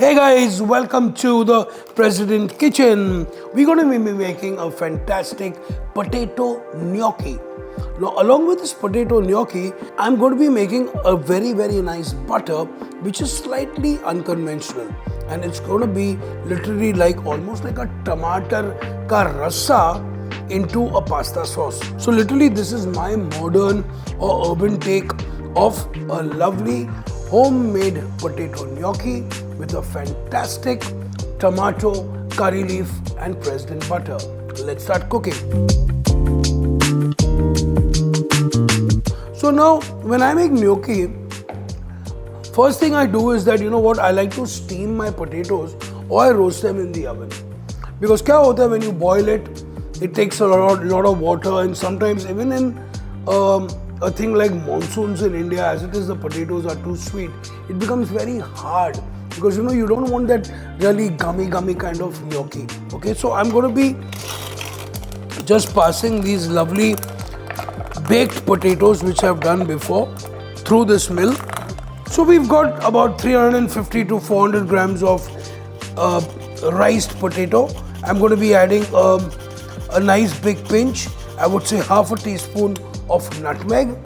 Hey guys, welcome to the President Kitchen. We're going to be making a fantastic potato gnocchi. Now, along with this potato gnocchi, I'm going to be making a very nice butter which is slightly unconventional, and it's going to be literally like almost like a tomato ka rasa into a pasta sauce. So literally this is my modern or urban take of a lovely homemade potato gnocchi with a fantastic tomato, curry leaf and President butter. Let's start cooking. So now when I make gnocchi, first thing I do is that I like to steam my potatoes or I roast them in the oven. Because kya hota hai, when you boil it, it takes a lot of water, and sometimes even in a thing like monsoons in India, as it is the potatoes are too sweet, it becomes very hard because you don't want that really gummy kind of gnocchi. Okay, so I'm going to be just passing these lovely baked potatoes which I've done before through this mill. So we've got about 350 to 400 grams of riced potato. I'm going to be adding a nice big pinch, I would say half a teaspoon of nutmeg.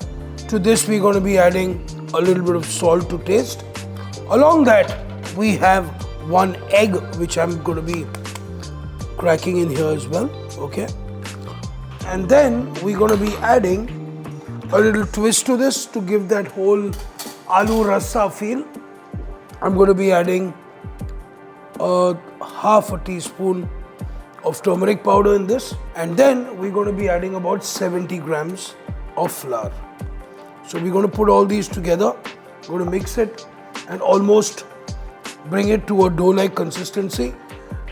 To this we're going to be adding a little bit of salt to taste. Along that we have one egg which I'm going to be cracking in here as well. Okay, and then we're going to be adding a little twist to this to give that whole aloo rasa feel. I'm going to be adding half a teaspoon of turmeric powder in this, and then we're going to be adding about 70 grams of flour. So we're going to put all these together, going to mix it and almost bring it to a dough-like consistency.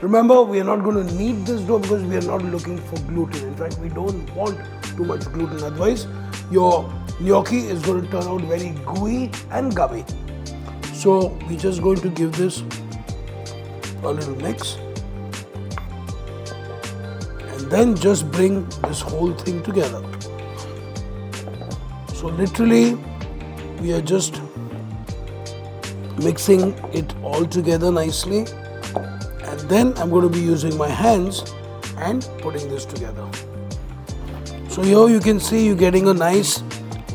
Remember, we are not going to knead this dough because we are not looking for gluten. In fact, we don't want too much gluten, otherwise your gnocchi is going to turn out very gooey and gummy. So we're just going to give this a little mix and then just bring this whole thing together. So literally we are just mixing it all together nicely, and then I'm going to be using my hands and putting this together. So here you can see you're getting a nice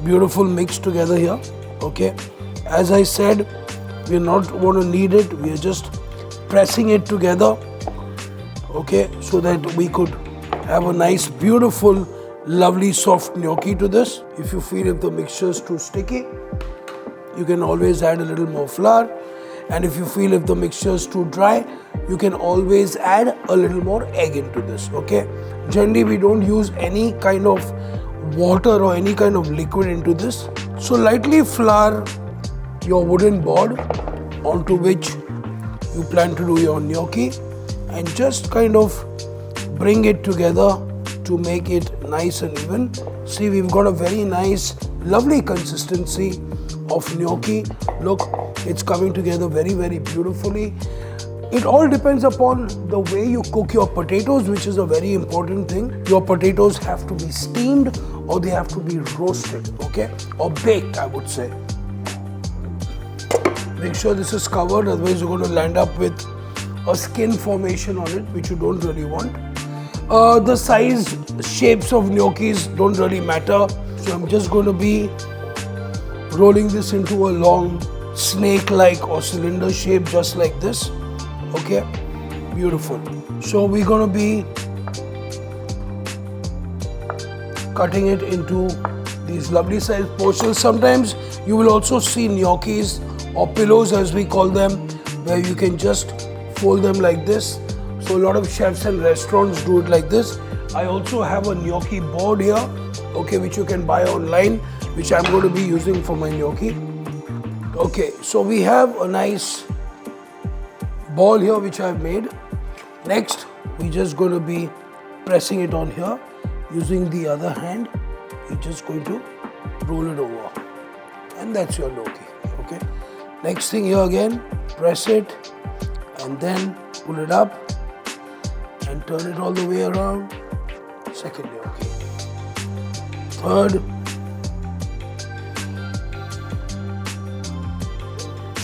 beautiful mix together here. Okay, as I said, we're not going to knead it, we are just pressing it together, okay, so that we could have a nice beautiful lovely soft gnocchi to this. If you feel if the mixture is too sticky, you can always add a little more flour, and if you feel if the mixture is too dry, you can always add a little more egg into this. Okay, generally we don't use any kind of water or any kind of liquid into this. So lightly flour your wooden board onto which you plan to do your gnocchi, and just kind of bring it together to make it nice and even. See, we've got a very nice lovely consistency of gnocchi. Look, it's coming together very beautifully. It all depends upon the way you cook your potatoes, which is a very important thing. Your potatoes have to be steamed or they have to be roasted, okay, or baked, I would say. Make sure this is covered, otherwise you're going to land up with a skin formation on it, which you don't really want. The size, shapes of gnocchis don't really matter. So I'm just going to be rolling this into a long snake-like or cylinder shape, just like this. Okay, beautiful. So we're going to be cutting it into these lovely sized portions. Sometimes you will also see gnocchis or pillows, as we call them, where you can just fold them like this. So a lot of chefs and restaurants do it like this. I also have a gnocchi board here, okay, which you can buy online, which I'm going to be using for my gnocchi. Okay, so we have a nice ball here which I've made. Next, we're just going to be pressing it on here. Using the other hand, you're just going to roll it over, and that's your gnocchi. Okay, next thing here again, press it and then pull it up and turn it all the way around. Second gnocchi, third.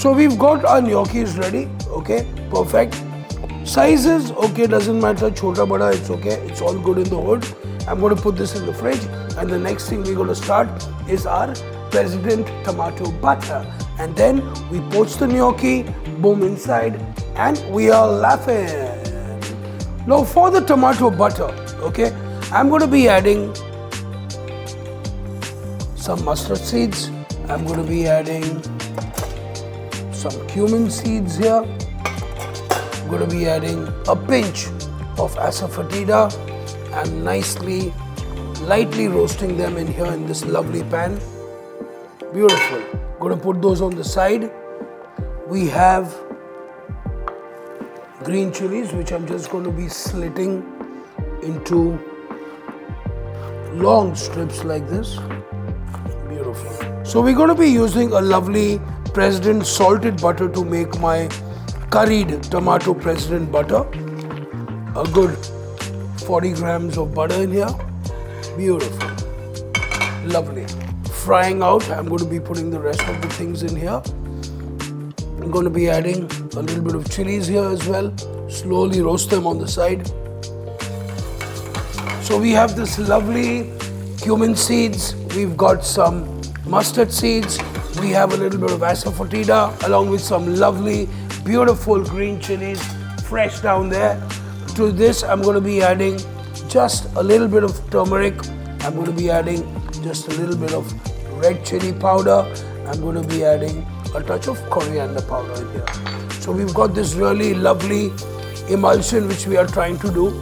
So we've got our gnocchis ready. Okay, perfect. Sizes, okay, doesn't matter. Chota bada, it's okay. It's all good in the hood. I'm going to put this in the fridge. And the next thing we're going to start is our President Tomato Butter. And then we poach the gnocchi, boom, inside, and we are laughing. Now for the tomato butter, okay, I'm going to be adding some mustard seeds. I'm going to be adding some cumin seeds here. I'm going to be adding a pinch of asafoetida and lightly roasting them in here in this lovely pan. Beautiful. Going to put those on the side. We have green chilies, which I'm just going to be slitting into long strips like this. Beautiful. So we're going to be using a lovely President salted butter to make my curried tomato President butter. A good 40 grams of butter in here. Beautiful. Lovely. Frying out, I'm going to be putting the rest of the things in here. I'm going to be adding a little bit of chilies here as well. Slowly roast them on the side. So we have this lovely cumin seeds. We've got some mustard seeds. We have a little bit of asafoetida along with some lovely, beautiful green chilies fresh down there. To this, I'm going to be adding just a little bit of turmeric. I'm going to be adding just a little bit of red chili powder. I'm going to be adding a touch of coriander powder in here. So we've got this really lovely emulsion which we are trying to do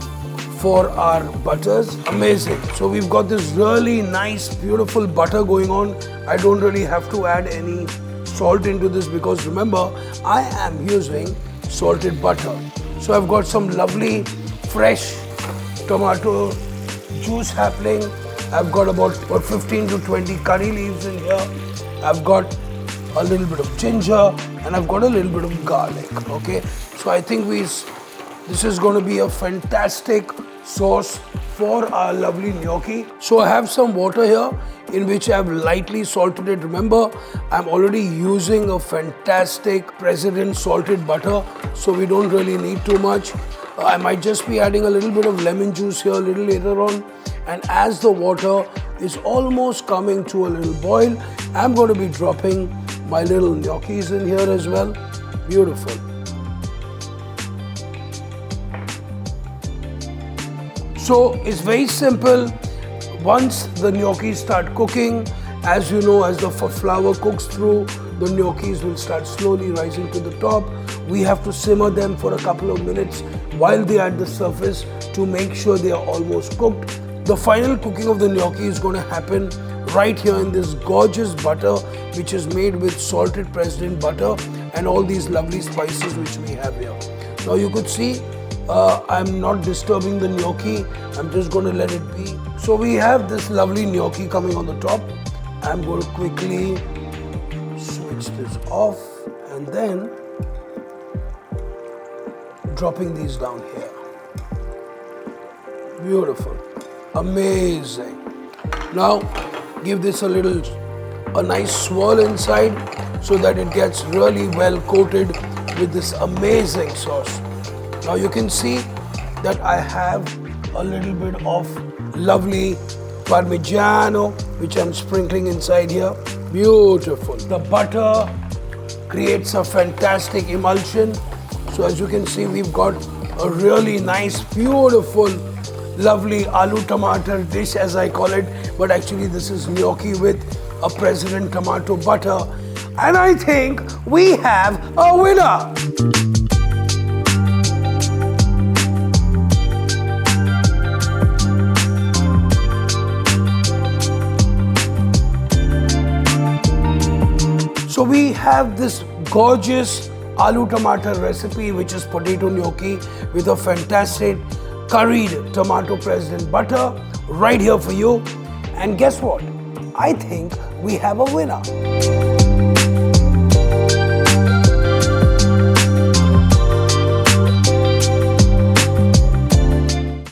for our butters. Amazing. So we've got this really nice, beautiful butter going on. I don't really have to add any salt into this because remember, I am using salted butter. So I've got some lovely fresh tomato juice happening. I've got about 15 to 20 curry leaves in here. I've got a little bit of ginger and I've got a little bit of garlic. Okay, so I think this is going to be a fantastic sauce for our lovely gnocchi. So I have some water here in which I've lightly salted it. Remember, I'm already using a fantastic President salted butter, so we don't really need too much. I might just be adding a little bit of lemon juice here a little later on. And as the water is almost coming to a little boil, I'm going to be dropping my little gnocchis in here as well. Beautiful. So it's very simple. Once the gnocchis start cooking, as you know, as the flour cooks through, the gnocchis will start slowly rising to the top. We have to simmer them for a couple of minutes while they are at the surface to make sure they are almost cooked. The final cooking of the gnocchi is going to happen right here in this gorgeous butter, which is made with salted President butter and all these lovely spices which we have here. Now you could see I'm not disturbing the gnocchi. I'm just going to let it be. So we have this lovely gnocchi coming on the top. I'm going to quickly switch this off and then dropping these down here. Beautiful. Amazing. Now give this a nice swirl inside so that it gets really well coated with this amazing sauce. Now you can see that I have a little bit of lovely Parmigiano which I'm sprinkling inside here. Beautiful. The butter creates a fantastic emulsion. So as you can see, we've got a really nice, beautiful, lovely aloo tomato dish as I call it, but actually this is gnocchi with a President tomato butter, and I think we have a winner. So we have this gorgeous aloo tomato recipe, which is potato gnocchi with a fantastic curried tomato President butter right here for you. And guess what? I think we have a winner.